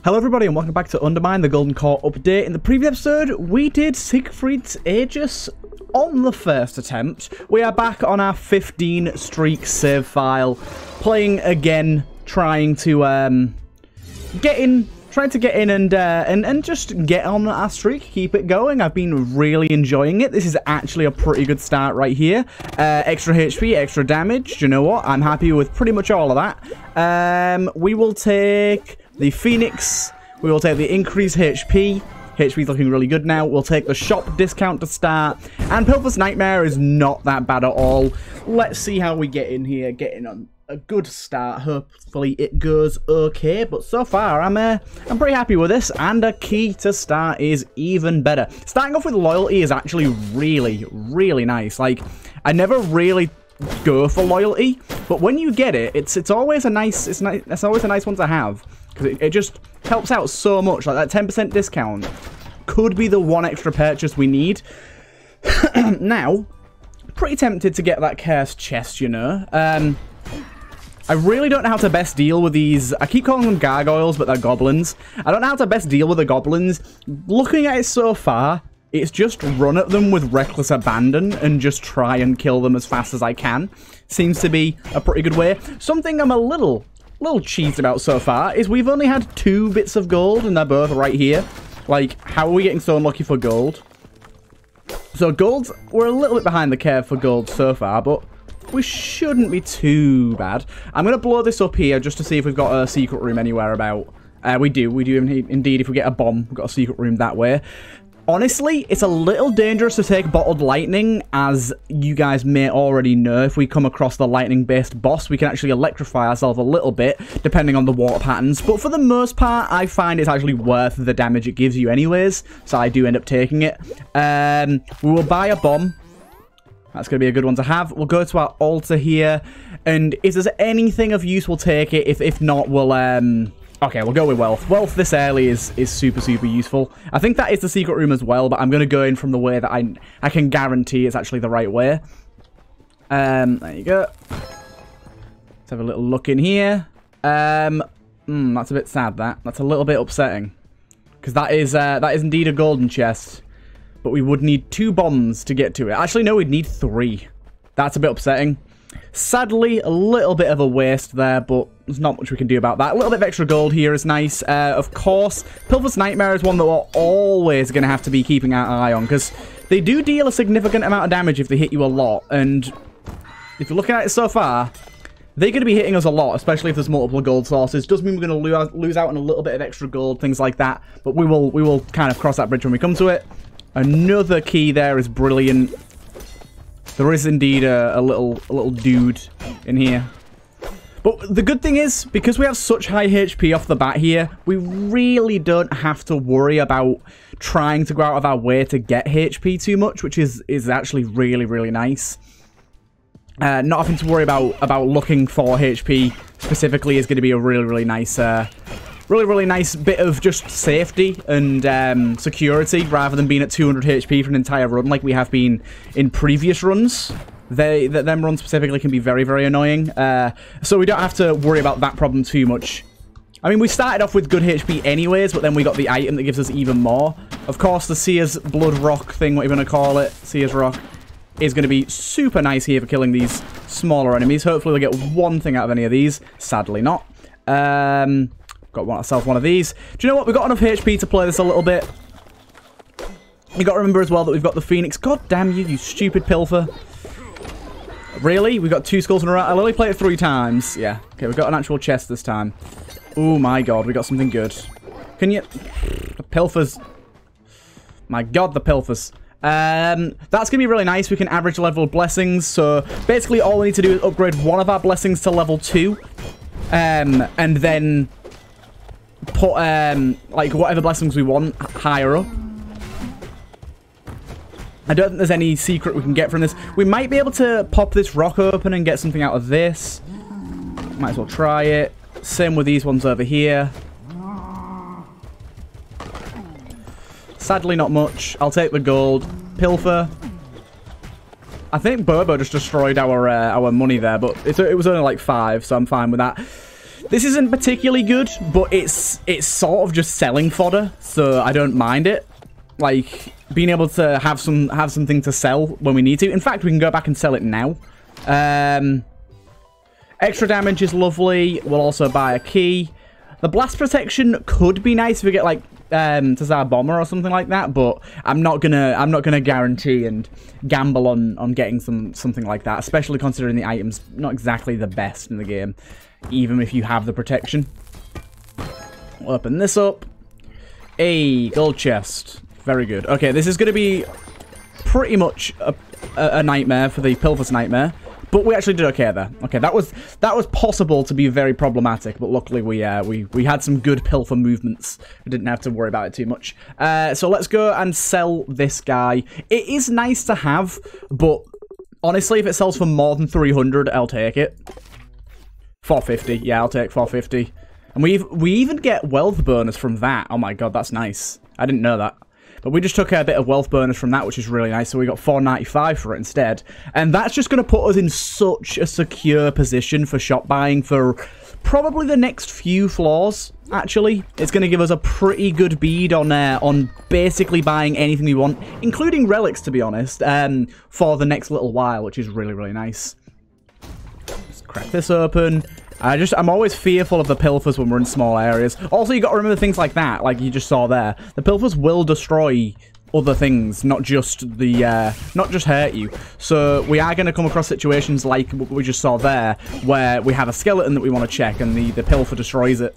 Hello everybody and welcome back to UnderMine, the Golden Core update. In the previous episode, we did Siegfried's Aegis on the first attempt. We are back on our 15 streak save file, playing again, trying to get in and just get on our streak, keep it going. I've been really enjoying it. This is actually a pretty good start right here. Extra HP, extra damage. You know what? I'm happy with pretty much all of that. We will take the Phoenix. We will take the increased HP. HP's looking really good now. We'll take the shop discount to start. And Pilfer's Nightmare is not that bad at all. Let's see how we get in here. Getting on a good start. Hopefully it goes okay. But so far, I'm pretty happy with this. And a key to start is even better. Starting off with loyalty is actually really, really nice. Like, I never really go for loyalty, but when you get it, it's always a nice it's always a nice one to have, because it just helps out so much. Like that 10% discount could be the one extra purchase we need. Now, pretty tempted to get that cursed chest, you know. I really don't know how to best deal with these. I keep calling them gargoyles, but they're goblins. I don't know how to best deal with the goblins. Looking at it so far, it's just run at them with reckless abandon and just try and kill them as fast as I can. Seems to be a pretty good way. Something I'm a little cheesed about so far is we've only had 2 bits of gold and they're both right here. Like, how are we getting so unlucky for gold? So gold, we're a little bit behind the curve for gold so far, but we shouldn't be too bad. I'm going to blow this up here just to see if we've got a secret room anywhere about. We do indeed. If we get a bomb, we've got a secret room that way. Honestly, it's a little dangerous to take bottled lightning, as you guys may already know. If we come across the lightning-based boss, we can actually electrify ourselves a little bit, depending on the water patterns. But for the most part, I find it's actually worth the damage it gives you anyways, so I do end up taking it. We will buy a bomb. That's going to be a good one to have. We'll go to our altar here, and if there's anything of use, we'll take it. If not, we'll okay, we'll go with wealth. Wealth this early is super, super useful. I think that is the secret room as well, but I'm going to go in from the way that I can guarantee it's actually the right way. There you go. Let's have a little look in here. That's a bit sad, that. That's a little bit upsetting. Because that is indeed a golden chest. But we would need 2 bombs to get to it. Actually, no, we'd need 3. That's a bit upsetting. Sadly, a little bit of a waste there, but there's not much we can do about that. A little bit of extra gold here is nice. Of course, Pilfer's Nightmare is one that we're always going to have to be keeping our eye on, because they do deal a significant amount of damage if they hit you a lot. And if you're looking at it so far, they're going to be hitting us a lot, especially if there's multiple gold sources. Does mean we're going to lose out on a little bit of extra gold, things like that. But we will kind of cross that bridge when we come to it. Another key there is brilliant. There is indeed a little dude in here. But the good thing is, because we have such high HP off the bat here, we really don't have to worry about trying to go out of our way to get HP too much, which is actually really, really nice. Not having to worry about looking for HP specifically is going to be a really, really nice really nice bit of just safety and security, rather than being at 200 HP for an entire run like we have been in previous runs. Them runs specifically can be very, very annoying. So we don't have to worry about that problem too much. I mean, we started off with good HP anyways, but then we got the item that gives us even more. Of course, the Seer's Blood Rock thing, what you're going to call it, Seer's Rock, is going to be super nice here for killing these smaller enemies. Hopefully we'll get one thing out of any of these. Sadly not. Got ourselves one of these. Do you know what? We've got enough HP to play this a little bit. You got to remember as well that we've got the Phoenix. God damn you, you stupid pilfer. Really? We've got 2 skulls in a row. I'll only play it 3 times. Yeah. Okay, we've got an actual chest this time. Oh my god, we got something good. Can you... The pilfers. My god, the pilfers. That's going to be really nice. We can average level blessings. So basically all we need to do is upgrade one of our blessings to level 2. And then put like whatever blessings we want higher up. I don't think there's any secret we can get from this. We might be able to pop this rock open and get something out of this. Might as well try it. Same with these ones over here. Sadly not much. I'll take the gold. Pilfer. I think Bobo just destroyed our money there, but it was only like 5, so I'm fine with that. This isn't particularly good, but it's sort of just selling fodder, so I don't mind it. Like, being able to have something to sell when we need to. In fact, we can go back and sell it now. Extra damage is lovely. We'll also buy a key. The blast protection could be nice if we get like Tsar Bomber or something like that, but I'm not gonna guarantee and gamble on getting something like that, especially considering the item's not exactly the best in the game, even if you have the protection. We'll open this up. A gold chest. Very good. Okay, this is going to be pretty much a nightmare for the Pilfer's Nightmare, but we actually did okay there. Okay, that was possible to be very problematic, but luckily we had some good Pilfer movements. We didn't have to worry about it too much. So let's go and sell this guy. It is nice to have, but honestly, if it sells for more than 300, I'll take it. 450. Yeah, I'll take 450. And we even get wealth bonus from that. Oh my god, that's nice. I didn't know that. But we just took a bit of wealth bonus from that, which is really nice. So we got 495 for it instead. And that's just going to put us in such a secure position for shop buying for probably the next few floors, actually. It's going to give us a pretty good bead on basically buying anything we want, including relics, to be honest, for the next little while, which is really, really nice. Let's crack this open. I'm always fearful of the Pilfers when we're in small areas. Also, you got to remember things like that, like you just saw there. The Pilfers will destroy other things, not just hurt you. So we are going to come across situations like what we just saw there, where we have a skeleton that we want to check, and the Pilfer destroys it.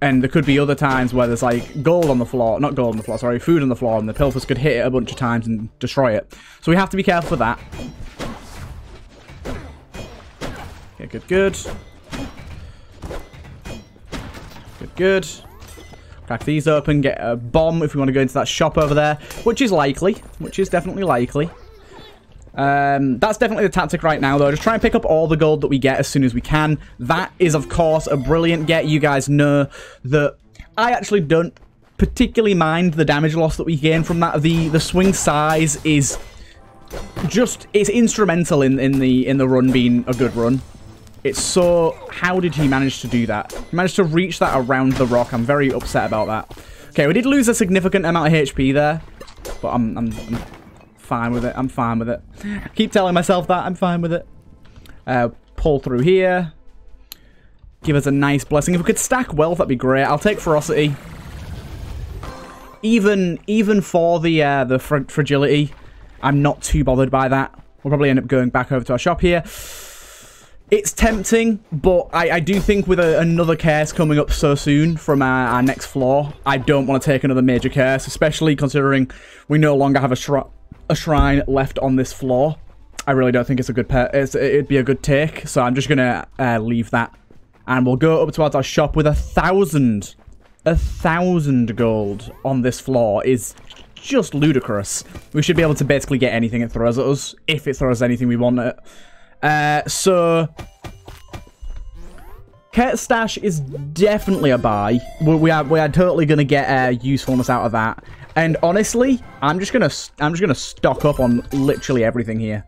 And there could be other times where there's like gold on the floor, not gold on the floor, sorry, food on the floor, and the Pilfers could hit it a bunch of times and destroy it. So we have to be careful for that. Okay, good, good. Good. Crack these open, get a bomb if we want to go into that shop over there, which is likely, which is definitely likely. That's definitely the tactic right now, though. Just try and pick up all the gold that we get as soon as we can. That is, of course, a brilliant get. You guys know that I actually don't particularly mind the damage loss that we gain from that. The swing size is just, it's instrumental in the run being a good run. It's so... How did he manage to do that? He managed to reach that around the rock. I'm very upset about that. Okay, we did lose a significant amount of HP there. But I'm fine with it. I'm fine with it. I keep telling myself that. I'm fine with it. Pull through here. Give us a nice blessing. If we could stack wealth, that'd be great. I'll take ferocity. Even for the fragility, I'm not too bothered by that. We'll probably end up going back over to our shop here. It's tempting, but I do think with another curse coming up so soon from our next floor, I don't want to take another major curse, especially considering we no longer have a shrine left on this floor. I really don't think it's a good it'd be a good take, so I'm just going to leave that. And we'll go up towards our shop with 1,000 gold on this floor is just ludicrous. We should be able to basically get anything it throws at us, if it throws anything we want it. So Kurt Stash is definitely a buy. We are totally gonna get usefulness out of that. And honestly, I'm just gonna stock up on literally everything here.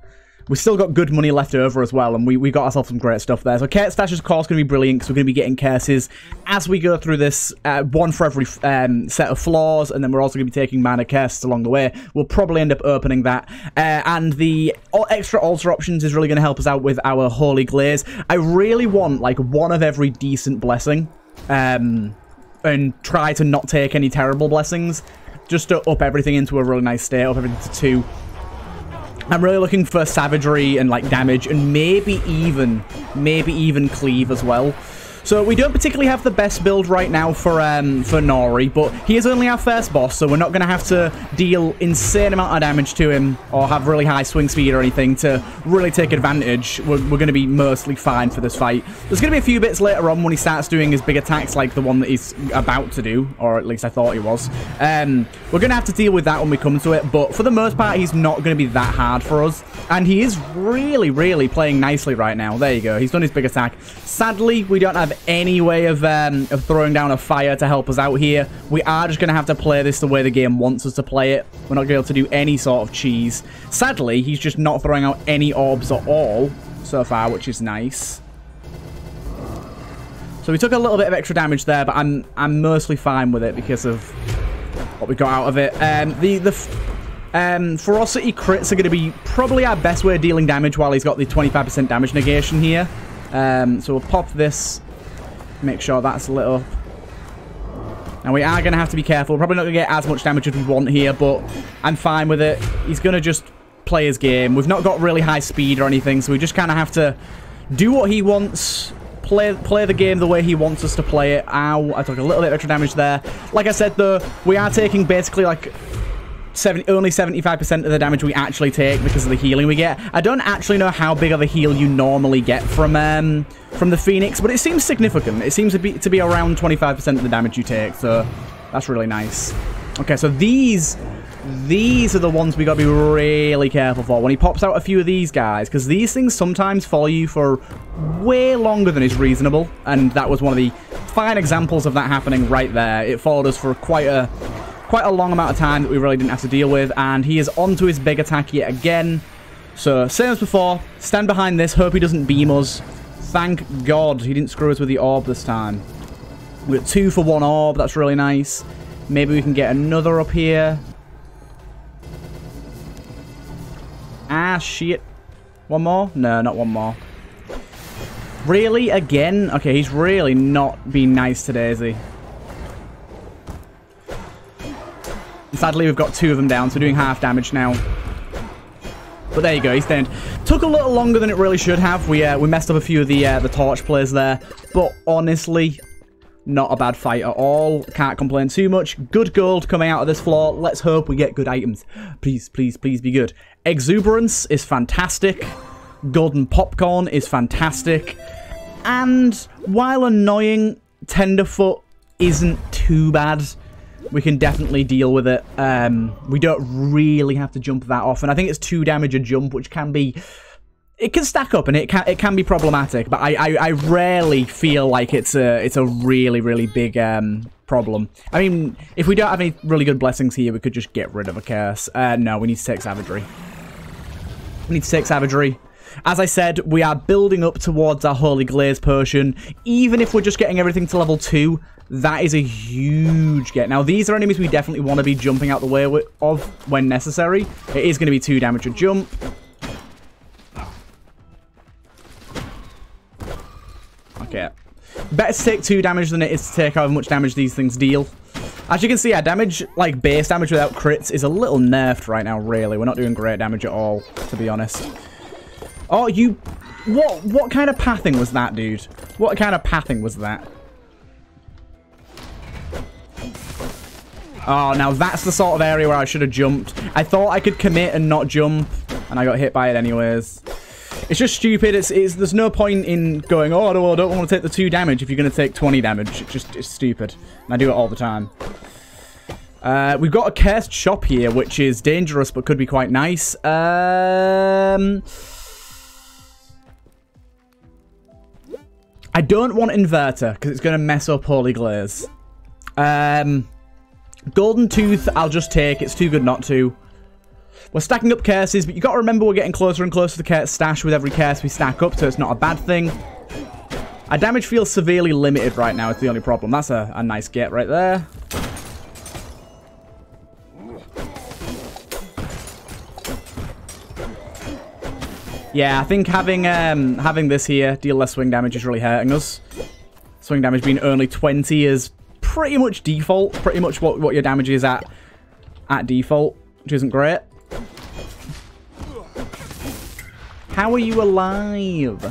We still got good money left over as well, and we got ourselves some great stuff there. So Kurt Stash is, of course, going to be brilliant because we're going to be getting curses as we go through this, one for every set of floors, and then we're also going to be taking mana curses along the way. We'll probably end up opening that. And the extra altar options is really going to help us out with our Holy Glaze. I really want, like, one of every decent blessing, and try to not take any terrible blessings, just to up everything into a really nice state, up everything to 2. I'm really looking for savagery and like damage, and maybe even cleave as well. So we don't particularly have the best build right now for Nori, but he is only our first boss, so we're not going to have to deal insane amount of damage to him or have really high swing speed or anything to really take advantage. We're going to be mostly fine for this fight. There's going to be a few bits later on when he starts doing his big attacks, like the one that he's about to do, or at least I thought he was. We're going to have to deal with that when we come to it, but for the most part, he's not going to be that hard for us, and he is really, really playing nicely right now. There you go. He's done his big attack. Sadly, we don't have any way of throwing down a fire to help us out here. We are just going to have to play this the way the game wants us to play it. We're not going to be able to do any sort of cheese. Sadly, he's just not throwing out any orbs at all so far, which is nice. So So we took a little bit of extra damage there, but I'm mostly fine with it because of what we got out of it. The ferocity crits are going to be probably our best way of dealing damage while he's got the 25% damage negation here. So we'll pop this, make sure that's lit up. Now we are going to have to be careful. We're probably not going to get as much damage as we want here, but I'm fine with it. He's going to just play his game. We've not got really high speed or anything, so we just kind of have to do what he wants, play the game the way he wants us to play it. Ow, I took a little bit of extra damage there. Like I said, though, we are taking basically like only 75% of the damage we actually take because of the healing we get. I don't actually know how big of a heal you normally get from the Phoenix, but it seems significant. It seems to be around 25% of the damage you take, so that's really nice. Okay, so these are the ones we got to be really careful for when he pops out a few of these guys, because these things sometimes follow you for way longer than is reasonable, and that was one of the fine examples of that happening right there. It followed us for quite a long amount of time that we really didn't have to deal with, and he is onto his big attack yet again. So, same as before, stand behind this, hope he doesn't beam us. Thank God he didn't screw us with the orb this time. We got 2 for 1 orb, that's really nice. Maybe we can get another up here. Ah, shit. One more? No, not one more. Really? Again? Okay, he's really not being nice today, is he? Sadly, we've got 2 of them down, so we're doing half damage now. But there you go, he's dead. Took a little longer than it really should have. We messed up a few of the torch plays there. But honestly, not a bad fight at all. Can't complain too much. Good gold coming out of this floor. Let's hope we get good items. Please, please, please be good. Exuberance is fantastic. Golden popcorn is fantastic. And while annoying, Tenderfoot isn't too bad. We can definitely deal with it. We don't really have to jump that often. I think it's 2 damage a jump, which can be... It can stack up, and it can be problematic, but I rarely feel like it's a really, really big problem. I mean, if we don't have any really good blessings here, we could just get rid of a curse. No, we need to take Savagery. We need to take Savagery. As I said, we are building up towards our Holy Glaze potion. Even if we're just getting everything to level 2, that is a huge get. Now, these are enemies we definitely want to be jumping out the way of when necessary. It is going to be 2 damage a jump. Okay. Better to take 2 damage than it is to take however much damage these things deal. As you can see, our damage, like base damage without crits, is a little nerfed right now, really. We're not doing great damage at all, to be honest. Oh, you... What kind of pathing was that, dude? What kind of pathing was that? Oh, now that's the sort of area where I should have jumped. I thought I could commit and not jump, and I got hit by it anyways. It's just stupid. There's no point in going, oh, I don't want to take the 2 damage if you're going to take 20 damage. It's stupid. And I do it all the time. We've got a cursed shop here, which is dangerous, but could be quite nice. I don't want Inverter, because it's going to mess up Holy Glaze. Golden Tooth, I'll just take. It's too good not to. We're stacking up curses, but you got to remember we're getting closer and closer to the curse stash with every curse we stack up, so it's not a bad thing. Our damage feels severely limited right now. It's the only problem. That's a nice get right there. Yeah, I think having this here, deal less swing damage, is really hurting us. Swing damage being only 20 is pretty much default. Pretty much what your damage is at default, which isn't great. How are you alive?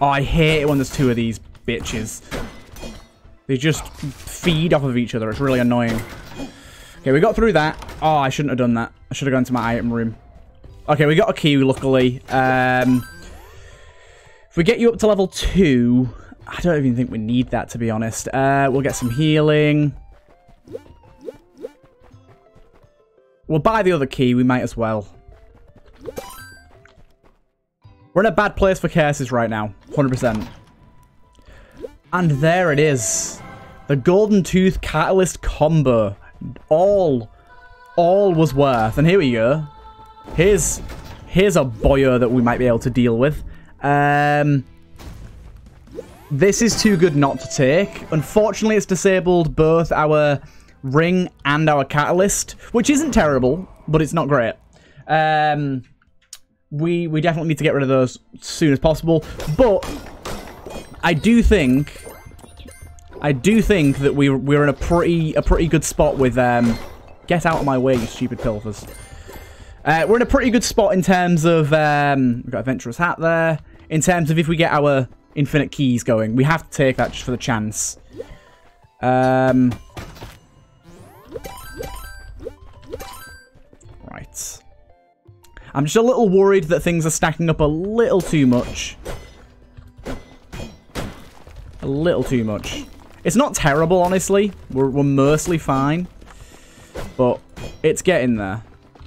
Oh, I hate it when there's 2 of these bitches. They just feed off of each other. It's really annoying. Okay, we got through that. Oh, I shouldn't have done that. I should have gone to my item room. Okay, we got a key, luckily. If we get you up to level 2, I don't even think we need that, to be honest. We'll get some healing. We'll buy the other key. We might as well. We're in a bad place for curses right now. 100%. And there it is. The Golden Tooth Catalyst combo. All was worth. And here we go. Here's a boyo that we might be able to deal with. This is too good not to take. Unfortunately, it's disabled both our ring and our catalyst, which isn't terrible, but it's not great. We definitely need to get rid of those as soon as possible. But I do think that we're in a pretty good spot with get out of my way, you stupid pilfers. We're in a pretty good spot in terms of we've got Adventurer's Hat there. In terms of if we get our infinite keys going, we have to take that just for the chance. Right. I'm just a little worried that things are stacking up a little too much. A little too much. It's not terrible, honestly. We're mostly fine. But it's getting there.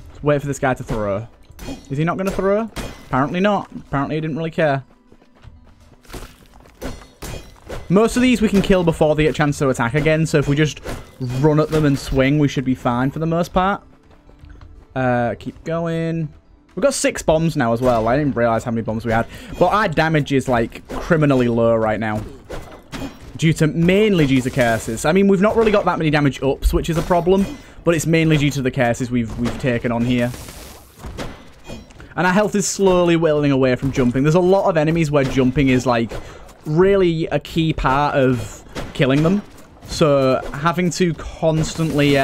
Let's wait for this guy to throw. Is he not going to throw? Apparently not. Apparently he didn't really care. Most of these we can kill before they get a chance to attack again. So if we just run at them and swing, we should be fine for the most part. Keep going. We've got 6 bombs now as well. I didn't realize how many bombs we had. But our damage is, like, criminally low right now. Mainly due to curses. I mean, we've not really got that many damage ups, which is a problem. But it's mainly due to the curses we've taken on here. And our health is slowly whittling away from jumping. There's a lot of enemies where jumping is, like, really a key part of killing them. So having to constantly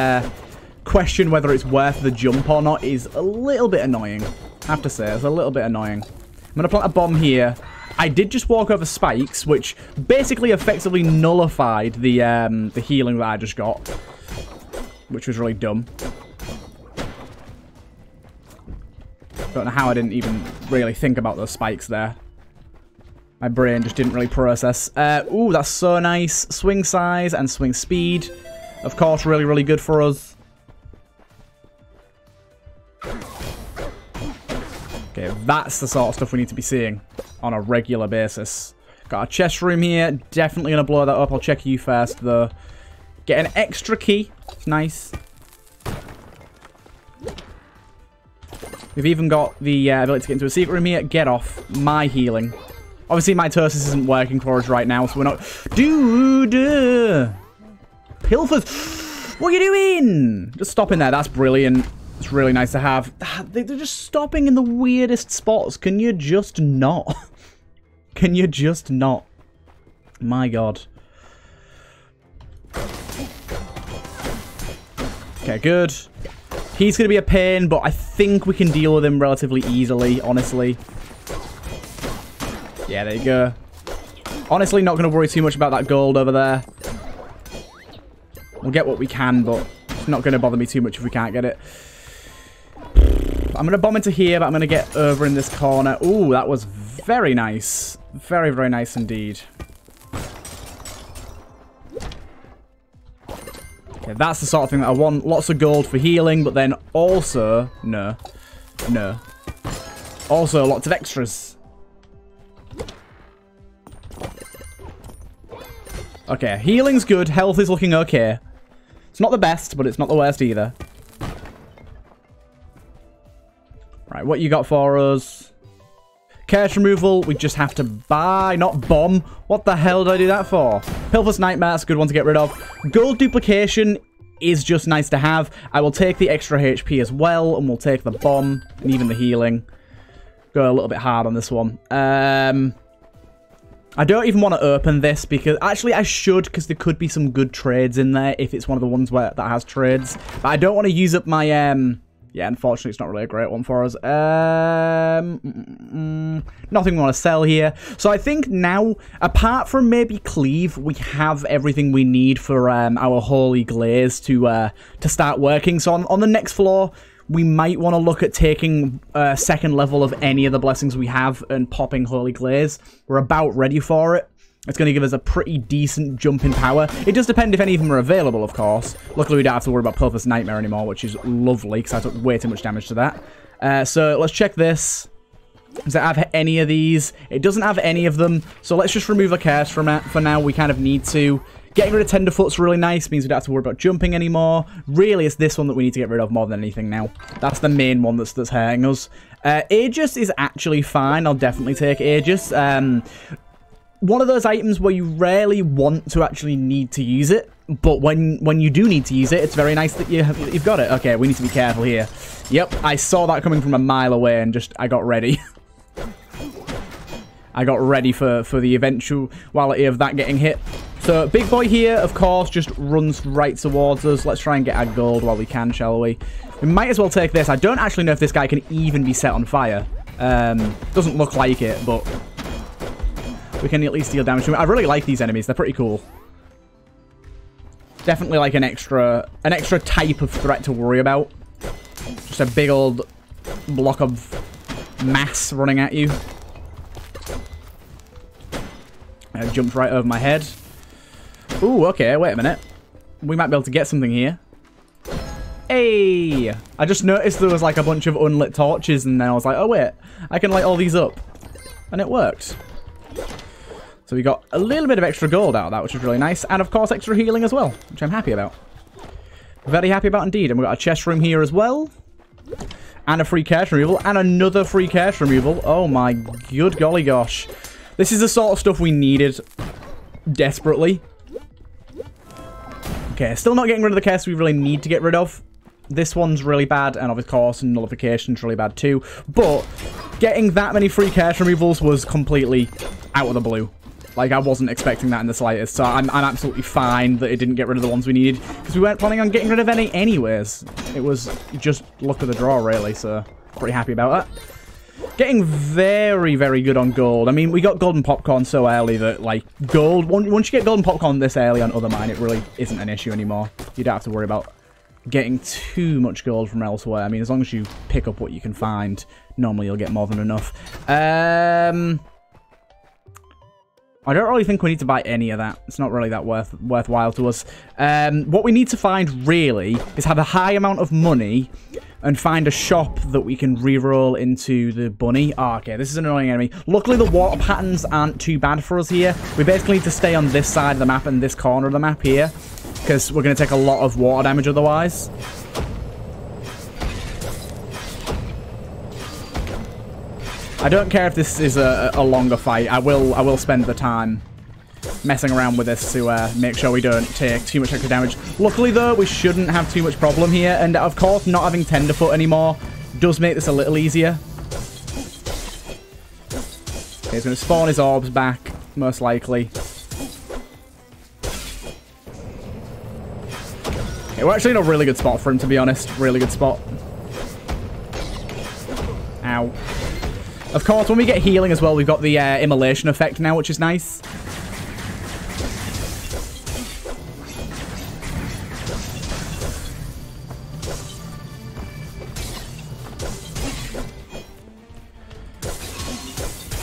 question whether it's worth the jump or not is a little bit annoying. I have to say, it's a little bit annoying. I'm going to plant a bomb here. I did just walk over spikes, which basically effectively nullified the healing that I just got, which was really dumb. Don't know how I didn't even really think about those spikes there. My brain just didn't really process. Ooh, that's so nice. Swing size and swing speed. Of course, really, really good for us. Okay, that's the sort of stuff we need to be seeing on a regular basis. Got a chest room here. Definitely going to blow that up. I'll check you first, though. Get an extra key. It's nice. We've even got the ability to get into a secret room here. Get off. My healing. Obviously, mitosis isn't working for us right now, so we're not... Dude! Pilfers! What are you doing? Just stop in there. That's brilliant. It's really nice to have. They're just stopping in the weirdest spots. Can you just not? Can you just not? My God. Okay, good. He's going to be a pain, but I think we can deal with him relatively easily, honestly. Yeah, there you go. Honestly, not going to worry too much about that gold over there. We'll get what we can, but it's not going to bother me too much if we can't get it. I'm going to bomb into here, but I'm going to get over in this corner. Ooh, that was very nice. Very, very nice indeed. Okay, that's the sort of thing that I want. Lots of gold for healing, but then also... No. No. Also, lots of extras. Okay, healing's good. Health is looking okay. It's not the best, but it's not the worst either. Right, what you got for us? Curse removal, we just have to buy, not bomb. What the hell did I do that for? Pilfer's Nightmare, that's a good one to get rid of. Gold duplication is just nice to have. I will take the extra HP as well, and we'll take the bomb, and even the healing. Go a little bit hard on this one. I don't even want to open this, because... Actually, I should, because there could be some good trades in there, if it's one of the ones that has trades. But I don't want to use up my... Yeah, unfortunately, it's not really a great one for us. Nothing we want to sell here. So I think now, apart from maybe Cleave, we have everything we need for our Holy Glaze to start working. So on the next floor, we might want to look at taking a second level of any of the blessings we have and popping Holy Glaze. We're about ready for it. It's going to give us a pretty decent jump in power. It does depend if any of them are available, of course. Luckily, we don't have to worry about Pilfer's Nightmare anymore, which is lovely, because I took way too much damage to that. So let's check this. Does it have any of these? It doesn't have any of them, so let's just remove a curse from it. For now, we kind of need to. Getting rid of Tenderfoot's really nice, means we don't have to worry about jumping anymore. Really, it's this one that we need to get rid of more than anything now. That's the main one that's hurting us. Aegis is actually fine. I'll definitely take Aegis. One of those items where you rarely want to actually need to use it, but when you do need to use it, it's very nice that you've got it. Okay, we need to be careful here. Yep, I saw that coming from a mile away and just, I got ready. I got ready for the eventuality of that getting hit. So, big boy here, of course, just runs right towards us. Let's try and get our gold while we can, shall we? We might as well take this. I don't actually know if this guy can even be set on fire. Doesn't look like it, but we can at least deal damage to him. I really like these enemies. They're pretty cool. Definitely like an extra type of threat to worry about. Just a big old block of mass running at you. Jumped right over my head. Ooh, okay, wait a minute. We might be able to get something here. Hey! I just noticed there was like a bunch of unlit torches and then I was like, oh wait, I can light all these up. And it worked. So we got a little bit of extra gold out of that, which is really nice. And of course, extra healing as well, which I'm happy about. Very happy about indeed. And we've got a chest room here as well. And a free cache removal. And another free cache removal. Oh my good golly gosh. This is the sort of stuff we needed desperately. Okay, still not getting rid of the cache we really need to get rid of. This one's really bad, and of course, nullification's really bad too. But getting that many free cache removals was completely out of the blue. Like, I wasn't expecting that in the slightest, so I'm absolutely fine that it didn't get rid of the ones we needed, because we weren't planning on getting rid of any anyways. It was just luck of the draw, really, so pretty happy about that. Getting very, very good on gold. I mean, we got golden popcorn so early that, like, gold... Once you get golden popcorn this early on UnderMine, it really isn't an issue anymore. You don't have to worry about getting too much gold from elsewhere. I mean, as long as you pick up what you can find, normally you'll get more than enough. I don't really think we need to buy any of that. It's not really that worthwhile to us. What we need to find, really, is have a high amount of money and find a shop that we can reroll into the bunny. Oh, okay, this is an annoying enemy. Luckily, the water patterns aren't too bad for us here. We basically need to stay on this side of the map and this corner of the map here, because we're going to take a lot of water damage otherwise. I don't care if this is a longer fight. I will spend the time messing around with this to make sure we don't take too much extra damage. Luckily, though, we shouldn't have too much problem here. And, of course, not having Tenderfoot anymore does make this a little easier. Okay, he's going to spawn his orbs back, most likely. Okay, we're actually in a really good spot for him, to be honest. Really good spot. Ow. Of course, when we get healing as well, we've got the immolation effect now, which is nice.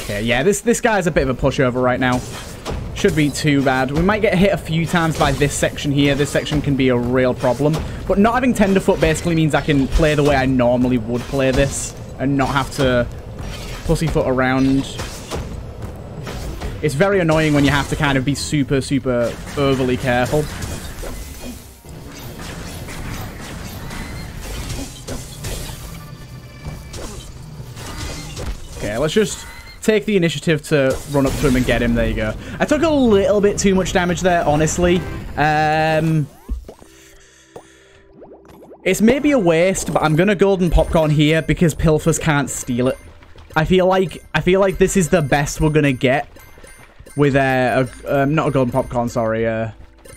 Okay, yeah, this guy's a bit of a pushover right now. Shouldn't be too bad. We might get hit a few times by this section here. This section can be a real problem. But not having Tenderfoot basically means I can play the way I normally would play this and not have to pussyfoot around. It's very annoying when you have to kind of be super, super overly careful. Okay, let's just take the initiative to run up to him and get him. There you go. I took a little bit too much damage there, honestly. It's maybe a waste, but I'm gonna golden popcorn here because pilfers can't steal it. I feel like this is the best we're gonna get with not a golden popcorn, sorry.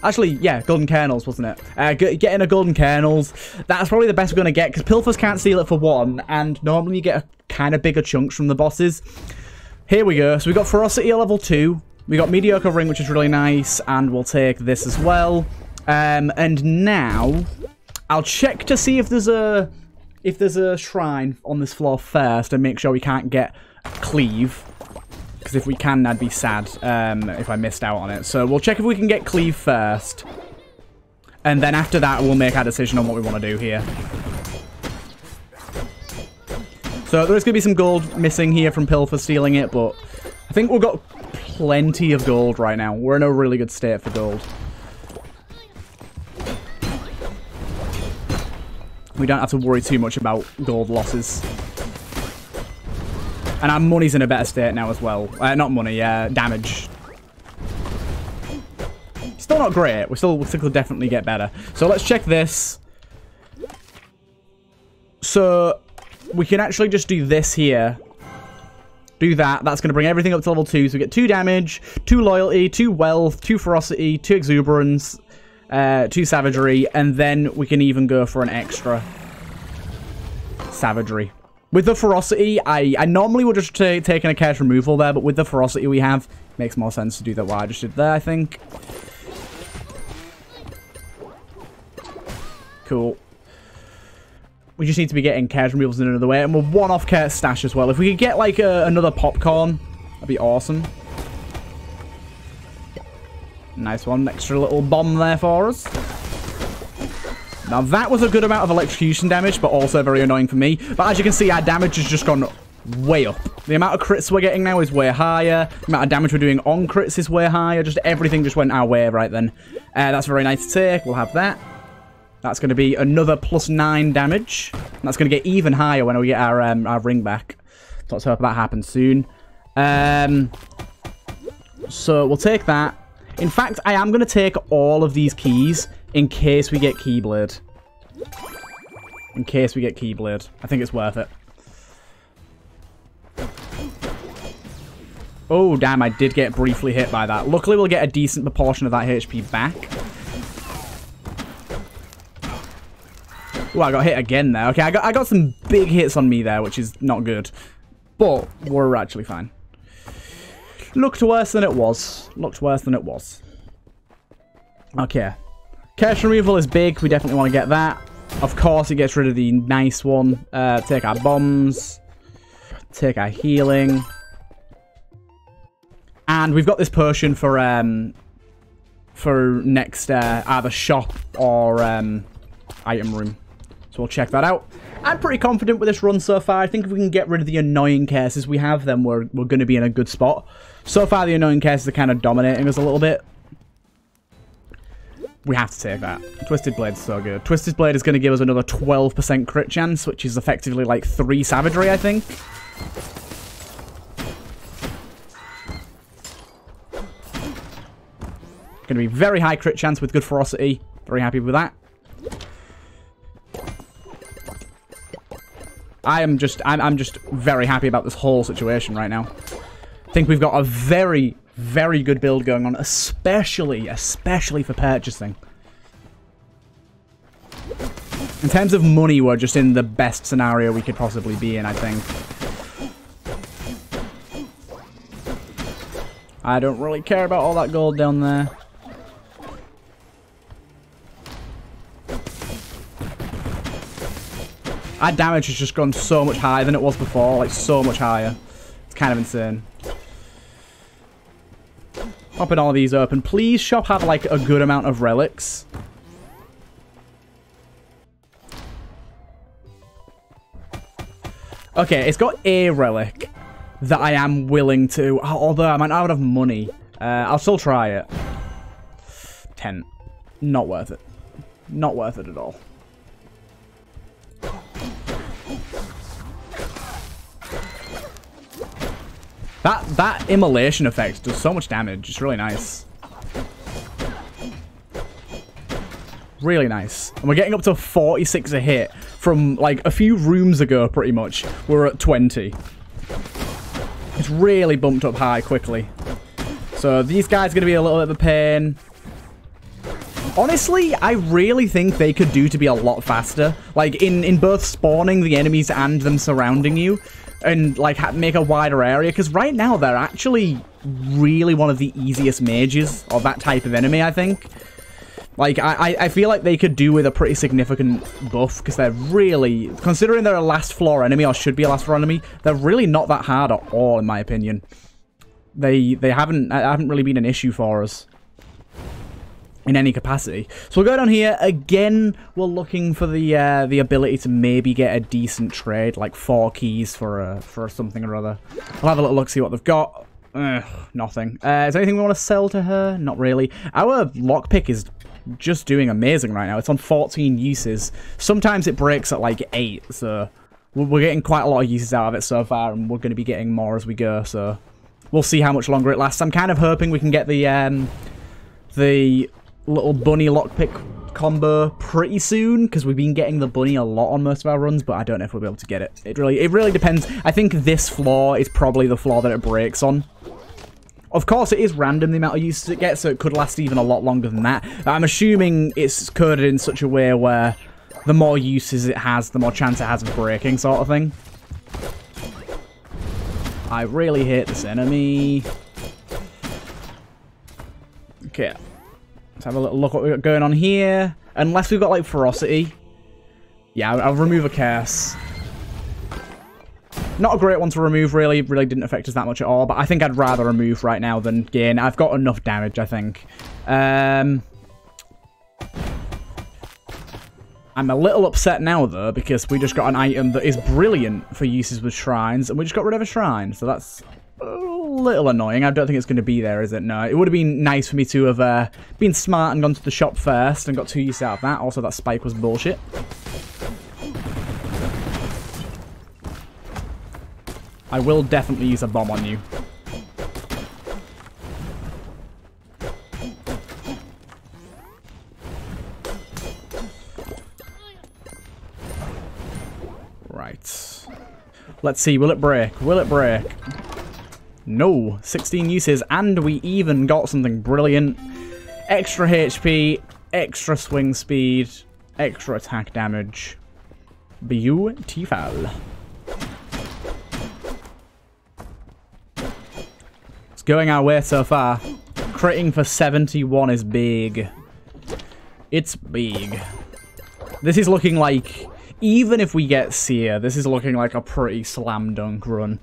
Actually, yeah, golden kernels, wasn't it? Getting a golden kernels, that's probably the best we're gonna get because pilfers can't steal it for one, and normally you get a kind of bigger chunks from the bosses. Here we go. So we got ferocity at level 2. We got mediocre ring, which is really nice, and we'll take this as well. And now I'll check to see if there's a shrine on this floor first and make sure we can't get cleave. Because if we can, I'd be sad if I missed out on it. So we'll check if we can get cleave first. And then after that, we'll make our decision on what we want to do here. So there's going to be some gold missing here from Pilfer stealing it, but I think we've got plenty of gold right now. We're in a really good state for gold. We don't have to worry too much about gold losses. And our money's in a better state now as well. Not money, damage. Still not great. We still could definitely get better. So let's check this. So we can actually just do this here. Do that. That's going to bring everything up to level 2. So we get 2 damage, 2 loyalty, 2 wealth, 2 ferocity, 2 exuberance, 2 savagery, and then we can even go for an extra savagery. With the ferocity, I normally would just taken a curse removal there, but with the ferocity we have, it makes more sense to do that what I just did there, I think. Cool. We just need to be getting curse removals in another way, and we'll one-off curse stash as well. If we could get, like, another popcorn, that'd be awesome. Nice one. Extra little bomb there for us. Now, that was a good amount of electrocution damage, but also very annoying for me. But as you can see, our damage has just gone way up. The amount of crits we're getting now is way higher. The amount of damage we're doing on crits is way higher. Just everything just went our way right then. That's very nice to take. We'll have that. That's going to be another +9 damage. And that's going to get even higher when we get our ring back. So let's hope that happens soon. So we'll take that. In fact, I am going to take all of these keys in case we get Keyblade. In case we get Keyblade. I think it's worth it. Oh, damn, I did get briefly hit by that. Luckily, we'll get a decent proportion of that HP back. Oh, I got hit again there. Okay, I got some big hits on me there, which is not good. But we're actually fine. Looked worse than it was. Looked worse than it was. Okay. Curse removal is big. We definitely want to get that. Of course, it gets rid of the nice one. Take our bombs. Take our healing. And we've got this potion for next either shop or item room. So we'll check that out. I'm pretty confident with this run so far. I think if we can get rid of the annoying cases we have, then we're going to be in a good spot. So far, the annoying cases are kind of dominating us a little bit. We have to take that. Twisted Blade's so good. Twisted Blade is going to give us another 12% crit chance, which is effectively like 3 savagery, I think. Going to be very high crit chance with good ferocity. Very happy with that. I'm just very happy about this whole situation right now. I think we've got a very, very good build going on, especially for purchasing. In terms of money, we're just in the best scenario we could possibly be in, I think. I don't really care about all that gold down there. Our damage has just gone so much higher than it was before, like so much higher. It's kind of insane. Popping all these open. Please, shop have like a good amount of relics. Okay, it's got a relic that I am willing to, although I'm out of money. I'll still try it. 10. Not worth it. Not worth it at all. That immolation effect does so much damage. It's really nice. Really nice. And we're getting up to 46 a hit from like a few rooms ago, pretty much. We're at 20. It's really bumped up high quickly. So these guys are going to be a little bit of a pain. Honestly, I really think they could do to be a lot faster. Like in both spawning the enemies and them surrounding you. And, like, make a wider area. Because right now, they're actually really one of the easiest mages of that type of enemy, I think. Like, I feel like they could do with a pretty significant buff. Because they're really... Considering they're a last floor enemy, or should be a last floor enemy, they're really not that hard at all, in my opinion. They haven't really been an issue for us. In any capacity. So we'll go down here. Again, we're looking for the ability to maybe get a decent trade, like 4 keys for something or other. I'll have a little look, see what they've got. Nothing. Is there anything we want to sell to her? Not really. Our lockpick is just doing amazing right now. It's on 14 uses. Sometimes it breaks at like 8, so we're getting quite a lot of uses out of it so far, and we're going to be getting more as we go, so we'll see how much longer it lasts. I'm kind of hoping we can get the little bunny lockpick combo pretty soon, because we've been getting the bunny a lot on most of our runs, but I don't know if we'll be able to get it. It really depends. I think this floor is probably the floor that it breaks on. Of course, it is random the amount of uses it gets, so it could last even a lot longer than that. I'm assuming it's coded in such a way where the more uses it has, the more chance it has of breaking, sort of thing. I really hate this enemy. Okay. Let's have a little look at what we've got going on here. Unless we've got, like, ferocity. Yeah, I'll remove a curse. Not a great one to remove, really. Really didn't affect us that much at all. But I think I'd rather remove right now than gain. I've got enough damage, I think. I'm a little upset now, though, because we just got an item that is brilliant for uses with shrines, and we just got rid of a shrine, so that's a little annoying. I don't think it's going to be there, is it? No, it would have been nice for me to have been smart and gone to the shop first and got 2 uses out of that. Also, that spike was bullshit. I will definitely use a bomb on you. Right. Let's see, will it break? Will it break? No. 16 uses, and we even got something brilliant. Extra HP, extra swing speed, extra attack damage. Beautiful. It's going our way so far. Critting for 71 is big. It's big. This is looking like... Even if we get Seer, this is looking like a pretty slam dunk run.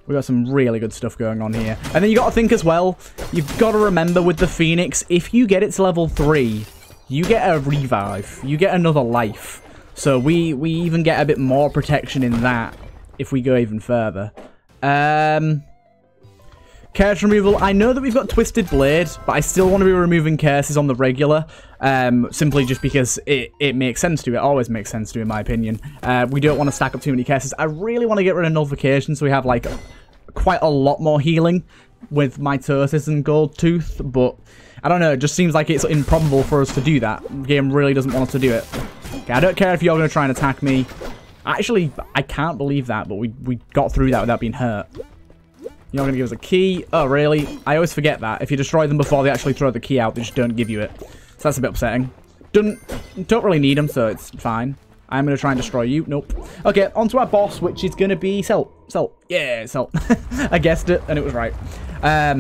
We got some really good stuff going on here. And then you got to think as well, you've got to remember with the Phoenix, if you get it to level 3, you get a revive. You get another life. So we even get a bit more protection in that if we go even further. Curse removal. I know that we've got Twisted Blade, but I still want to be removing curses on the regular. Simply just because it makes sense to. It always makes sense to, in my opinion. We don't want to stack up too many curses. I really want to get rid of Nullification, so we have, like, quite a lot more healing with Mitosis and Gold Tooth, but I don't know, it just seems like it's improbable for us to do that. The game really doesn't want us to do it. Okay, I don't care if you're going to try and attack me. Actually, I can't believe that, but we got through that without being hurt. You're not going to give us a key? Oh, really? I always forget that. If you destroy them before they actually throw the key out, they just don't give you it. So that's a bit upsetting. Don't really need them, so it's fine. I'm going to try and destroy you. Nope. Okay, on to our boss, which is going to be Celt. Celt. Yeah, Celt. I guessed it, and it was right. I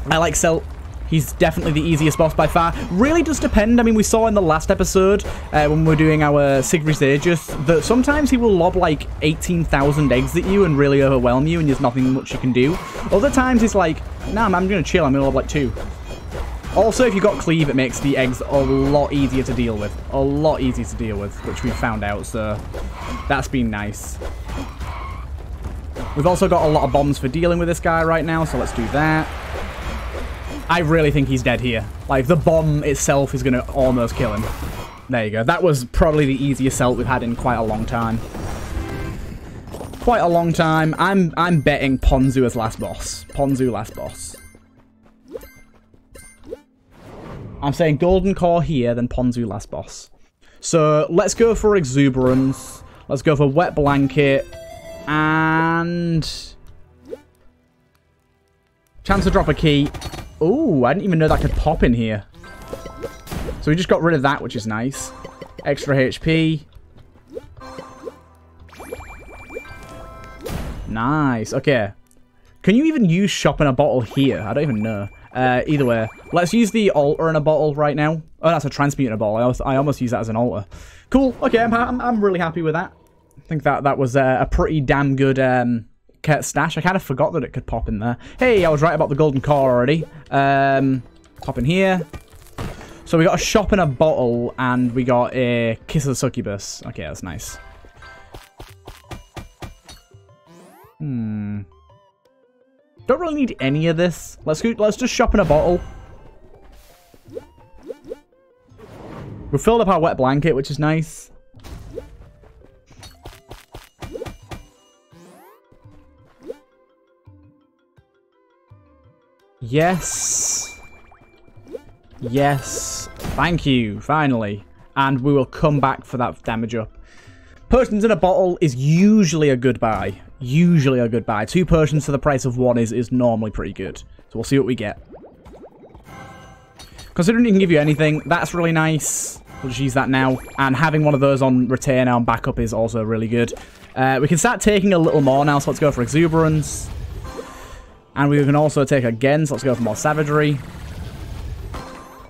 like Celt. He's definitely the easiest boss by far. Really does depend. I mean, we saw in the last episode, when we were doing our Siegfried's Aegis, that sometimes he will lob like 18,000 eggs at you and really overwhelm you, and there's nothing much you can do. Other times he's like, nah, I'm going to chill. I'm going to lob like 2. Also, if you've got Cleave, it makes the eggs a lot easier to deal with. A lot easier to deal with, which we've found out, so that's been nice. We've also got a lot of bombs for dealing with this guy right now, so let's do that. I really think he's dead here. Like, the bomb itself is going to almost kill him. There you go. That was probably the easiest Celt we've had in quite a long time. Quite a long time. I'm betting Ponzu as last boss. Ponzu last boss. I'm saying Golden Core here, then Ponzu last boss. So, let's go for Exuberance. Let's go for Wet Blanket. And... chance to drop a key. Ooh, I didn't even know that could pop in here. So we just got rid of that, which is nice. Extra HP. Nice. Okay. Can you even use Shop in a Bottle here? I don't even know. Either way. Let's use the altar in a bottle right now. Oh, that's a transmute in a bottle. I almost use that as an altar. Cool. Okay, I'm really happy with that. I think that was a pretty damn good... stash. I kind of forgot that it could pop in there. Hey, I was right about the golden core already. Pop in here. So we got a shop in a bottle, and we got a kiss of the succubus. Okay, that's nice. Don't really need any of this. Let's just shop in a bottle. We filled up our wet blanket, which is nice. Yes. Yes. Thank you, finally. And we will come back for that damage up. Potions in a bottle is usually a good buy. Usually a good buy. 2 potions for the price of 1 is normally pretty good. So we'll see what we get. Considering it can give you anything, that's really nice. We'll just use that now. And having one of those on retainer on backup is also really good. We can start taking a little more now, so let's go for Exuberance. And we can also take again, so let's go for more Savagery.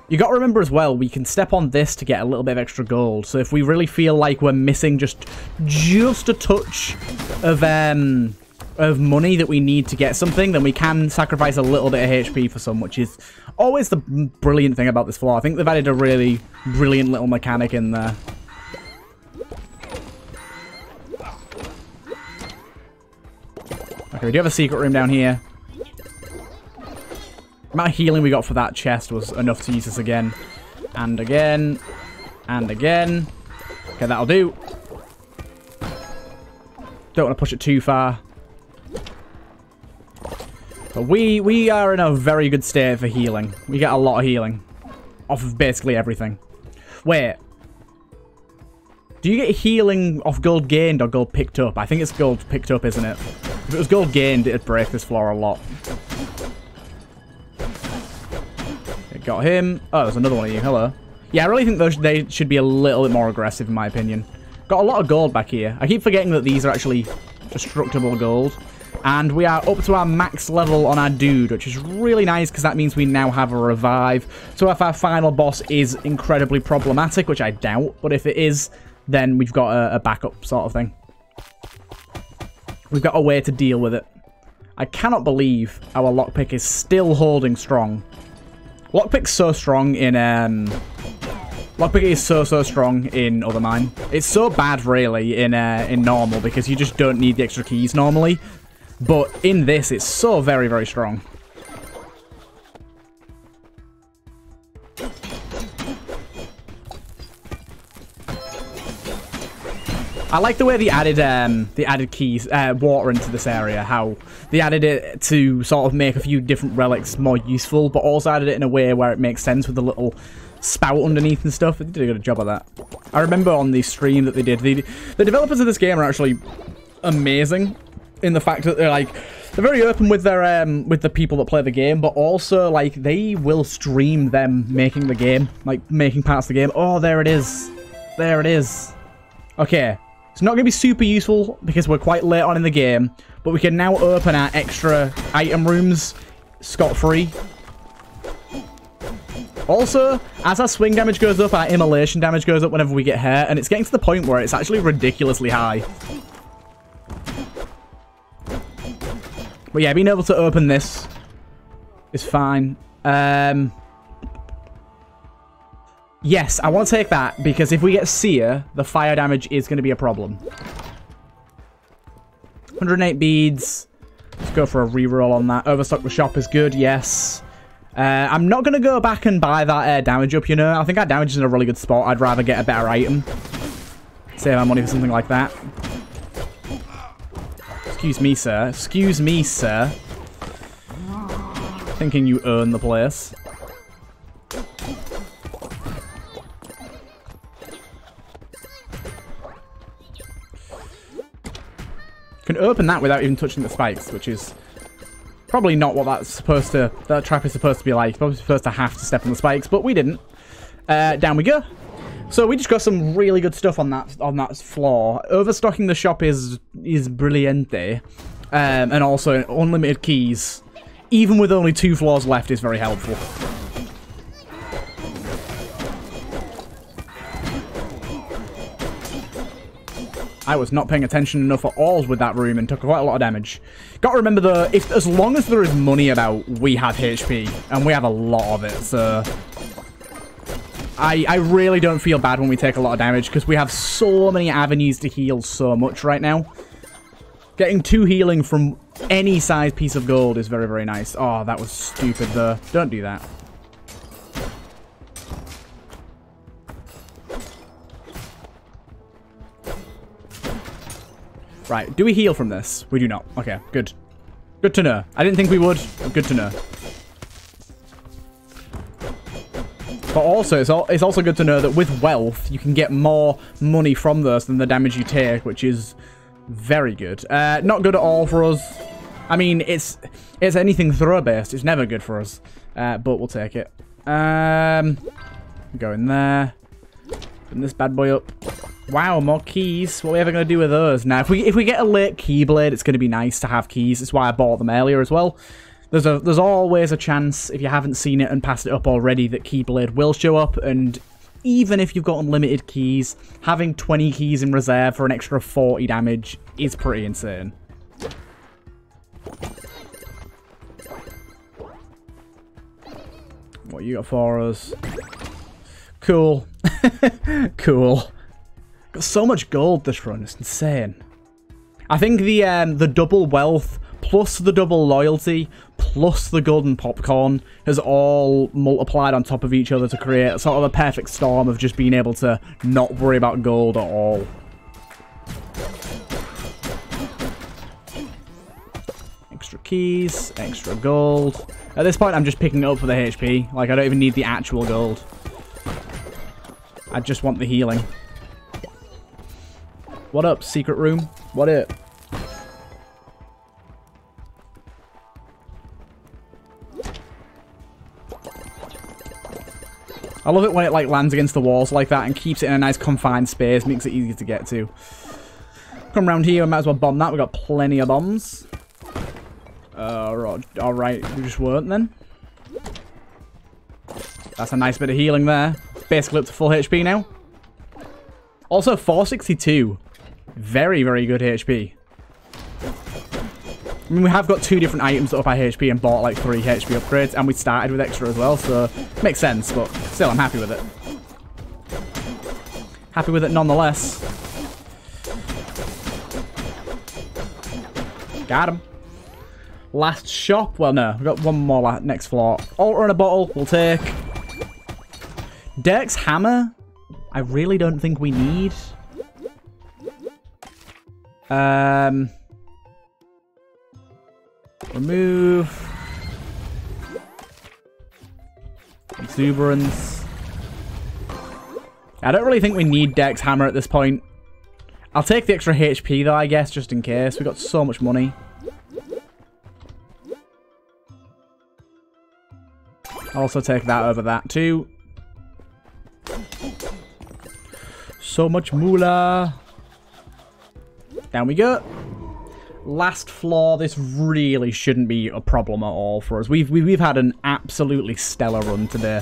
You got to remember as well, we can step on this to get a little bit of extra gold. So if we really feel like we're missing just a touch of money that we need to get something, then we can sacrifice a little bit of HP for some, which is always the brilliant thing about this floor. I think they've added a really brilliant little mechanic in there. Okay, we do have a secret room down here. The amount of healing we got for that chest was enough to use this again. And again. And again. Okay, that'll do. Don't want to push it too far. But we are in a very good state for healing. We get a lot of healing. Off of basically everything. Wait. Do you get healing off gold gained or gold picked up? I think it's gold picked up, isn't it? If it was gold gained, it'd break this floor a lot. Got him. Oh, there's another one of you. Hello. Yeah, I really think they should be a little bit more aggressive, in my opinion. Got a lot of gold back here. I keep forgetting that these are actually destructible gold. And we are up to our max level on our dude, which is really nice because that means we now have a revive. So if our final boss is incredibly problematic, which I doubt, but if it is, then we've got a backup sort of thing. We've got a way to deal with it. I cannot believe our lockpick is still holding strong. Lockpick's so strong in, Lockpick is so strong in UnderMine. It's so bad, really, in normal, because you just don't need the extra keys normally. But in this, it's so very, very strong. I like the way they added keys, water into this area. How they added it to sort of make a few different relics more useful, but also added it in a way where it makes sense with the little spout underneath and stuff. They did a good job of that. I remember on the stream that they did. The developers of this game are actually amazing in the fact that they're very open with their with the people that play the game, but also like they will stream them making the game, like making parts of the game. Oh, there it is. There it is. Okay. It's not going to be super useful because we're quite late on in the game, but we can now open our extra item rooms scot-free. Also, as our swing damage goes up, our immolation damage goes up whenever we get hurt, and it's getting to the point where it's actually ridiculously high. But yeah, being able to open this is fine. Yes, I want to take that, because if we get Seer, the fire damage is going to be a problem. 108 beads. Let's go for a reroll on that. Overstock the shop is good, yes. I'm not going to go back and buy that damage up, you know. I think our damage is in a really good spot. I'd rather get a better item. Save our money for something like that. Excuse me, sir. Excuse me, sir. Thinking you own the place. Can open that without even touching the spikes, which is probably not what that trap is supposed to be like. Probably supposed to have to step on the spikes, but we didn't. Down we go. So we just got some really good stuff on that floor. Overstocking the shop is brilliante, and also unlimited keys, even with only 2 floors left, is very helpful. I was not paying attention enough at all with that room and took quite a lot of damage. Got to remember though, as long as there is money about, we have HP, and we have a lot of it, so I really don't feel bad when we take a lot of damage, because we have so many avenues to heal so much right now. Getting 2 healing from any size piece of gold is very, very nice. Oh, that was stupid though. Don't do that. Right, do we heal from this? We do not. Okay, good. Good to know. I didn't think we would, but good to know. But also, it's also good to know that with wealth, you can get more money from those than the damage you take, which is very good. Not good at all for us. I mean, it's anything throw-based. It's never good for us. But we'll take it. Go in there. Putting this bad boy up. Wow, more keys. What are we ever going to do with those? Now, if we get a late keyblade, it's going to be nice to have keys. That's why I bought them earlier as well. There's always a chance, if you haven't seen it and passed it up already, that keyblade will show up. And even if you've got unlimited keys, having 20 keys in reserve for an extra 40 damage is pretty insane. What you got for us? Cool. Cool. Got so much gold this run, it's insane. I think the double wealth plus the double loyalty plus the golden popcorn has all multiplied on top of each other to create sort of a perfect storm of just being able to not worry about gold at all. Extra keys, extra gold. At this point, I'm just picking it up for the HP. Like, I don't even need the actual gold. I just want the healing. What up, secret room? What up? I love it when it, like, lands against the walls like that and keeps it in a nice confined space. Makes it easy to get to. Come around here, we might as well bomb that. We've got plenty of bombs. Alright, we just weren't then. That's a nice bit of healing there. Basically up to full HP now. Also, 462. Very, very good HP. I mean, we have got 2 different items that up our HP and bought like 3 HP upgrades, and we started with extra as well, so makes sense, but still, I'm happy with it. Happy with it nonetheless. Got him. Last shop. Well, no, we've got one more next floor. Altar and a bottle, we'll take. Dirk's hammer, I really don't think we need. Remove. Exuberance. I don't really think we need Dirk's hammer at this point. I'll take the extra HP though, I guess, just in case. We've got so much money. I'll also take that over that too. So much moolah. Down we go. Last floor. This really shouldn't be a problem at all for us. We've had an absolutely stellar run today.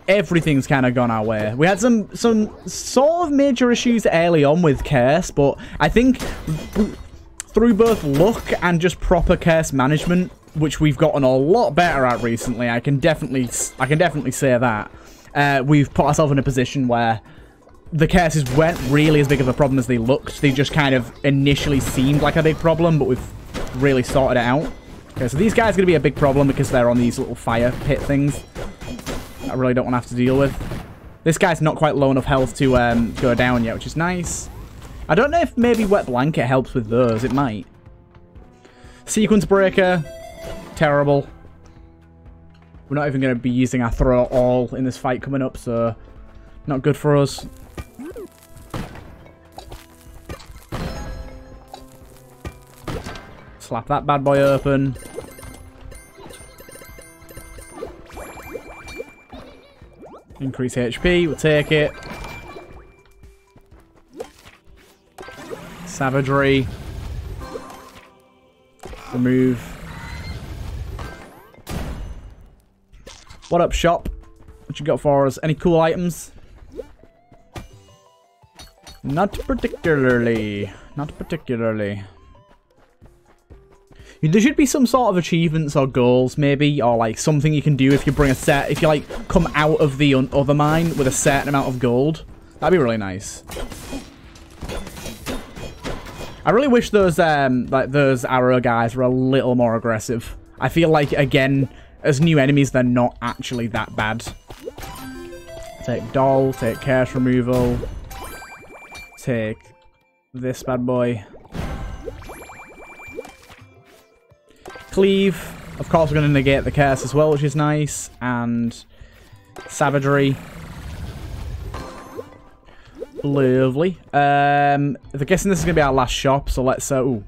Everything's kind of gone our way. We had some sort of major issues early on with curse, but I think through both luck and just proper curse management, which we've gotten a lot better at recently, I can definitely say that we've put ourselves in a position where the curses weren't really as big of a problem as they looked. They just kind of initially seemed like a big problem, but we've really sorted it out. Okay, so these guys are going to be a big problem because they're on these little fire pit things. I really don't want to have to deal with. This guy's not quite low enough health to go down yet, which is nice. I don't know if maybe Wet Blanket helps with those. It might. Sequence Breaker. Terrible. We're not even going to be using our throw at all in this fight coming up, so not good for us. Slap that bad boy open. Increase HP, we'll take it. Savagery. Remove. What up, shop? What you got for us? Any cool items? Not particularly. Not particularly. There should be some sort of achievements or goals, maybe, or like something you can do if you bring a set, if you like come out of the UnderMine with a certain amount of gold. That'd be really nice. I really wish those like those arrow guys were a little more aggressive. I feel like, again, as new enemies, they're not actually that bad. Take doll, take curse removal, take this bad boy. Cleave. Of course, we're going to negate the curse as well, which is nice. And Savagery. Lovely. I'm guessing this is going to be our last shop, so let's... ooh,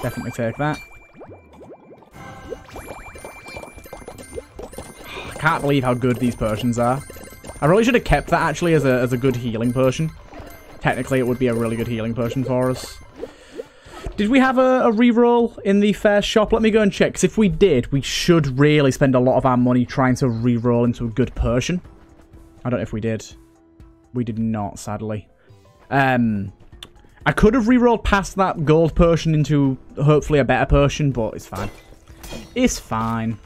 definitely take that. I can't believe how good these potions are. I really should have kept that, actually, as a good healing potion. Technically, it would be a really good healing potion for us. Did we have a reroll in the first shop? Let me go and check, because if we did, we should really spend a lot of our money trying to reroll into a good potion. I don't know if we did. We did not, sadly. I could have rerolled past that gold potion into hopefully a better potion, but it's fine. It's fine.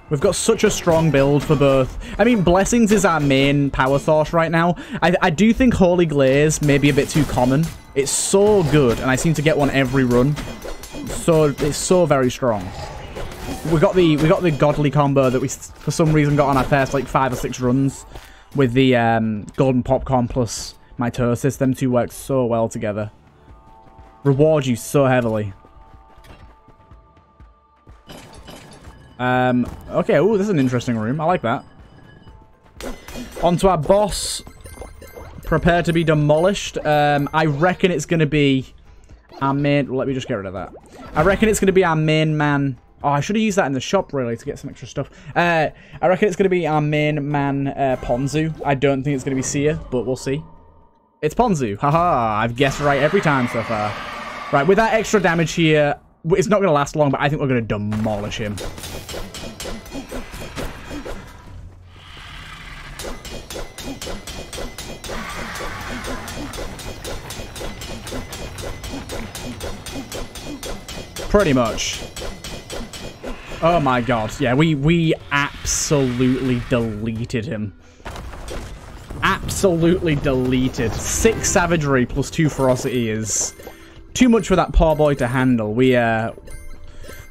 We've got such a strong build for both. I mean, Blessings is our main power source right now. I do think Holy Glaze may be a bit too common. It's so good, and I seem to get one every run. So it's so very strong. We got the godly combo that we for some reason got on our first like 5 or 6 runs with the golden popcorn plus mitosis. Them two work so well together. Reward you so heavily. Okay, ooh, this is an interesting room. I like that. On to our boss. Prepare to be demolished. I reckon it's going to be our main... Let me just get rid of that. I reckon it's going to be our main man... Oh, I should have used that in the shop, really, to get some extra stuff. I reckon it's going to be our main man, Ponzu. I don't think it's going to be Seer, but we'll see. It's Ponzu. Haha, I've guessed right every time so far. Right, with that extra damage here, it's not going to last long, but I think we're going to demolish him. Pretty much. Oh my god. Yeah, we absolutely deleted him. Absolutely deleted. 6 savagery plus 2 ferocity is too much for that poor boy to handle. We didn't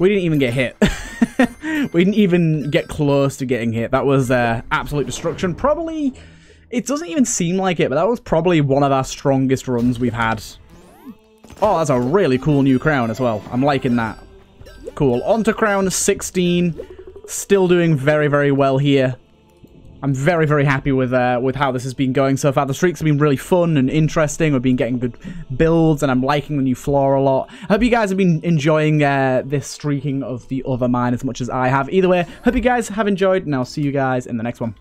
even get hit. We didn't even get close to getting hit. That was absolute destruction. Probably, it doesn't even seem like it, but that was probably one of our strongest runs we've had. Oh, that's a really cool new crown as well. I'm liking that. Cool. On to crown 16. Still doing very, very well here. I'm very, very happy with how this has been going so far. The streaks have been really fun and interesting. We've been getting good builds, and I'm liking the new floor a lot. I hope you guys have been enjoying this streaking of the UnderMine as much as I have. Either way, hope you guys have enjoyed, and I'll see you guys in the next one.